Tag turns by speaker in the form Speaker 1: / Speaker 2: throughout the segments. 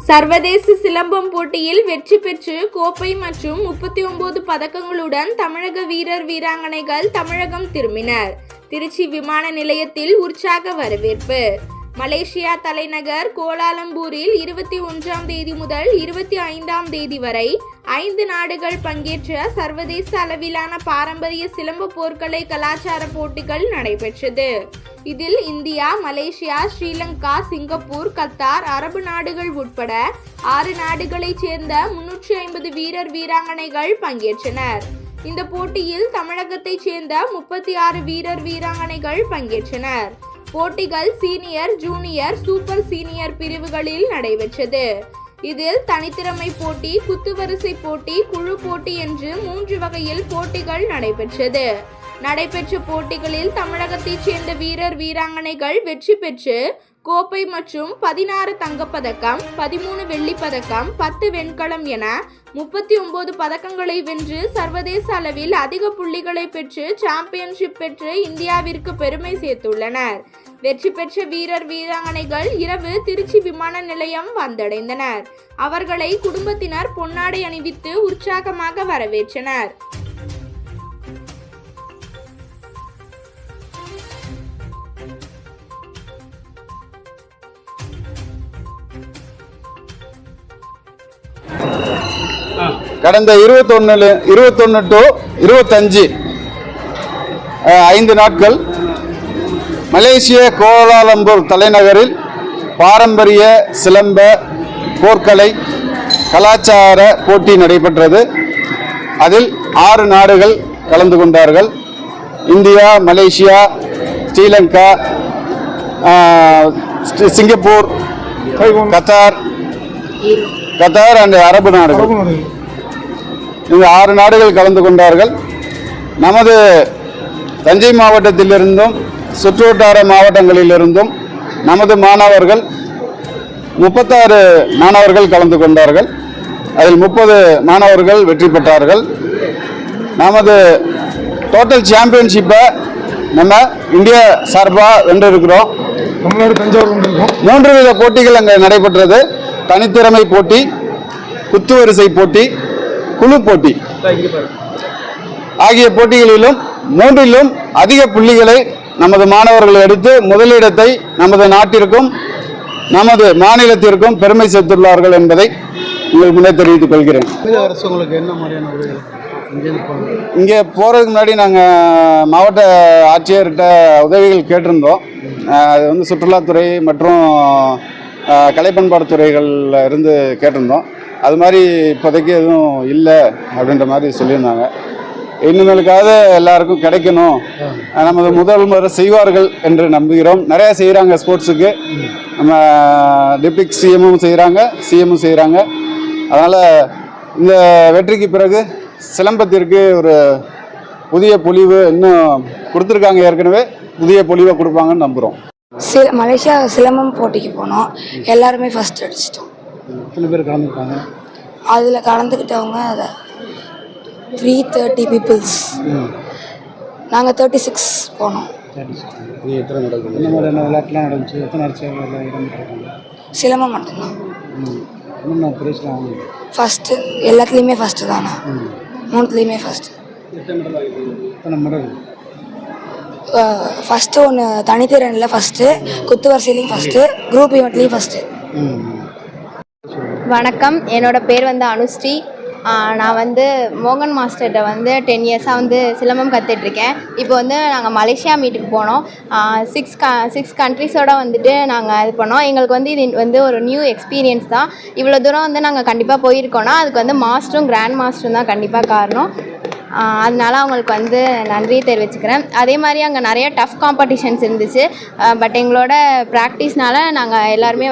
Speaker 1: சர்வதேச சிலம்பம் போட்டியில் வெற்றி பெற்று கோப்பை மற்றும் 39 பதக்கங்களுடன் தமிழக வீரர் வீராங்கனைகள் தமிழகம் திரும்பினர். திருச்சி விமான நிலையத்தில் உற்சாக வரவேற்பு. மலேசியா தலைநகர் கோலாலம்பூரில் 21ஆம் தேதி முதல் 25ஆம் தேதி வரை 5 நாடுகள் பங்கேற்ற சர்வதேச அளவிலான பாரம்பரிய சிலம்ப போர்க்கலை கலாச்சார போட்டிகள் நடைபெற்றது. இதில் India, Malaysia, Sri Lanka, Singapore, Qatar, அரபு நாடுகள் உட்பட 6 நாடுகளைச் சேர்ந்த 350 வீரர் வீராங்கனைகள் பங்கேற்றனர். இந்த போட்டியில் தமிழகத்தைச் சேர்ந்த 36 வீரர் வீராங்கனைகள் பங்கேற்றனர். போட்டிகள் சீனியர், ஜூனியர், சூப்பர் சீனியர் பிரிவுகளில் நடைபெற்றது. இதில் தனித்திறமை போட்டி, குத்துவரிசை போட்டி, குழு போட்டி என்று 3 வகையில் போட்டிகள் நடைபெற்றது. நடைபெற்ற போட்டிகளில் தமிழகத்தைச் சேர்ந்த வீரர் வீராங்கனைகள் வெற்றி பெற்று கோப்பை மற்றும் 16 தங்கப்பதக்கம், 13 வெள்ளிப்பதக்கம், 10 வெண்கலம் என 39 பதக்கங்களை வென்று சர்வதேச அளவில் அதிக புள்ளிகளை பெற்று சாம்பியன்ஷிப் பெற்று இந்தியாவிற்கு பெருமை சேர்த்துள்ளனர். வெற்றி பெற்ற வீரர் வீராங்கனைகள் இரவு திருச்சி விமான நிலையம் வந்தடைந்தனர். அவர்களை குடும்பத்தினர் பொன்னாடை அணிவித்து உற்சாகமாக வரவேற்றனர்.
Speaker 2: கடந்த 21 to 25 5 நாட்கள் மலேசிய கோலாலம்பூர் தலைநகரில் பாரம்பரிய சிலம்ப போர்க்கலை கலாச்சார போட்டி நடைபெற்றது. அதில் 6 நாடுகள் கலந்து கொண்டார்கள். India, Malaysia, Sri Lanka, Singapore, Qatar and அரபு நாடுகள், இந்த 6 நாடுகள் கலந்து கொண்டார்கள். நமது தஞ்சை மாவட்டத்திலிருந்தும் சுற்றுவட்டார மாவட்டங்களிலிருந்தும் நமது மாணவர்கள் 36 மாணவர்கள் கலந்து கொண்டார்கள். அதில் 30 மாணவர்கள் வெற்றி பெற்றார்கள். நமது டோட்டல் சாம்பியன்ஷிப்பை நம்ம இந்தியா சார்பாக வென்றிருக்கிறோம். 3 வித போட்டிகள் அங்கே நடைபெற்றது. தனித்திறமை போட்டி, குத்துவரிசை போட்டி, குழு போட்டி ஆகிய போட்டிகளிலும் 3லும் அதிக புள்ளிகளை நமது மாணவர்கள் எடுத்து முதலிடத்தை நமது நாட்டிற்கும் நமது மாநிலத்திற்கும் பெருமை சேர்த்துள்ளார்கள் என்பதை உங்களுக்கு முன்னே தெரிவித்துக் கொள்கிறேன். இங்கே போகிறதுக்கு முன்னாடி நாங்கள் மாவட்ட ஆட்சியர்கிட்ட உதவிகள் கேட்டிருந்தோம். அது வந்து சுற்றுலாத்துறை மற்றும் கலை பண்பாட்டுத்துறைகளில் இருந்து கேட்டிருந்தோம். அது மாதிரி இப்போதைக்கு எதுவும் இல்லை அப்படின்ற மாதிரி சொல்லியிருந்தாங்க. இனிமேலுக்காவது எல்லாருக்கும் கிடைக்கணும், நமது முதல்வர் செய்வார்கள் என்று நம்புகிறோம். நிறையா செய்கிறாங்க ஸ்போர்ட்ஸுக்கு. நம்ம டிபிக் சிஎம்மும் செய்கிறாங்க. அதனால் இந்த வெற்றிக்கு பிறகு சிலம்பத்திற்கு ஒரு புதிய பொலிவு இன்னும் கொடுத்துருக்காங்க. ஏற்கனவே புதிய பொலிவை கொடுப்பாங்கன்னு நம்புகிறோம்.
Speaker 3: மலேசியா சிலம்பம் போட்டிக்கு போனோம். எல்லாருமே ஃபர்ஸ்ட் அடிச்சிட்டோம்.
Speaker 2: எத்தனை பேர் கலந்துருக்காங்க?
Speaker 3: அதில் கலந்துக்கிட்டவங்க 330 பீப்புள்ஸ். நாங்கள் 36 போனோம்.
Speaker 2: விளையாட்டுலாம் நடந்துச்சு?
Speaker 3: சிலம்பம் மட்டும்தான் ஃபஸ்ட்டு. எல்லாத்துலேயுமே ஃபஸ்ட்டு தானே, 3த்துலேயுமே ஃபஸ்ட்டு. ஃபஸ்ட்டு ஒன்று தனித்திறனில் ஃபஸ்ட்டு, குத்துவரிசையிலையும் ஃபஸ்ட்டு, குரூப் ஈவெண்ட்லேயும் ஃபஸ்ட்டு.
Speaker 4: வணக்கம், என்னோட பேர் அனுஸ்ரீ. நான் மோகன் மாஸ்டர்கிட்ட 10 இயர்ஸாக சிலம்பம் கற்றுட்ருக்கேன். இப்போ நாங்கள் மலேசியா மீட்டுக்கு போனோம். 6 கண்ட்ரிஸோடு நாங்கள் இது பண்ணோம். எங்களுக்கு இது ஒரு நியூ எக்ஸ்பீரியன்ஸ் தான். இவ்வளோ தூரம் நாங்கள் கண்டிப்பாக போயிருக்கோன்னா அதுக்கு மாஸ்டரும் கிராண்ட் மாஸ்டரும் தான் கண்டிப்பாக காரணம். அதனால அவங்களுக்கு நன்றி தெரிவிச்சுக்கிறேன். அதே மாதிரி அங்கே நிறைய டஃப் காம்படிஷன்ஸ் இருந்துச்சு. பட் எங்களோட ப்ராக்டிஸ்னால நாங்கள் எல்லாருமே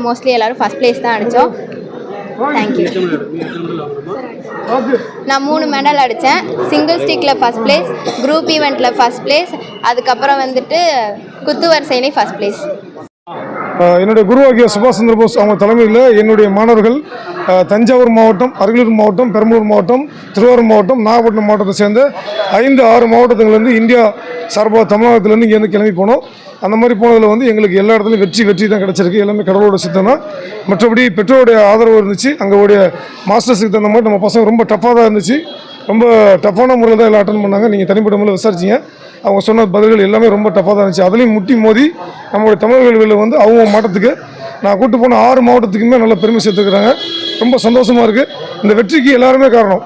Speaker 4: மோஸ்ட்லி எல்லோரும் ஃபஸ்ட் ப்ளேஸ் தான் அடித்தோம். தேங்க்யூ. நான் 3 மெடல் அடித்தேன். சிங்கிள் ஸ்டிக்கில் ஃபஸ்ட் ப்ளேஸ், குரூப் ஈவெண்ட்டில் ஃபஸ்ட் ப்ளேஸ், அதுக்கப்புறம் குத்துவரிசையிலே ஃபஸ்ட் ப்ளேஸ்.
Speaker 5: என்னுடைய குருவாகிய சுபாஷ் சந்திர போஸ் அவங்க தலைமையில் என்னுடைய மாணவர்கள் தஞ்சாவூர் மாவட்டம், அரியலூர் மாவட்டம், பெரம்பலூர் மாவட்டம், திருவாரூர் மாவட்டம், நாகப்பட்டினம் மாவட்டத்தை சேர்ந்த 5-6 மாவட்டத்துலேருந்து இந்தியா சார்பாக தமிழகத்துலேருந்து இங்கேருந்து கிளம்பி போனோம். அந்த மாதிரி போனதில் வந்து எங்களுக்கு எல்லா இடத்துலையும் வெற்றி தான் கிடச்சிருக்கு. எல்லாமே கடவுளோட சித்தம் தான். மற்றபடி பெற்றோருடைய ஆதரவு இருந்துச்சு. அங்கோடைய மாஸ்டர்ஸுக்கு தகுந்த மாதிரி நம்ம பசங்க ரொம்ப டஃப்பாக தான் இருந்துச்சு. ரொம்ப டஃப்பான முறையில் தான் எல்லாம் அட்டன் பண்ணாங்க. நீங்கள் தனிப்பட்ட முறையில் விசாரிச்சிங்க. அவங்க சொன்ன பதில்கள் எல்லாமே ரொம்ப டஃப்பாக தான் இருந்துச்சு. அதுலேயும் முட்டி மோதி நம்மளுடைய தமிழ் கல்வியில் வந்து அவங்க மாவட்டத்துக்கு நான் கூட்டு போன 6 மாவட்டத்துக்குமே நல்ல பெருமை சேர்த்துக்கிறாங்க. ரொம்ப சந்தோஷமாக இருக்குது. இந்த வெற்றிக்கு எல்லாருமே காரணம்.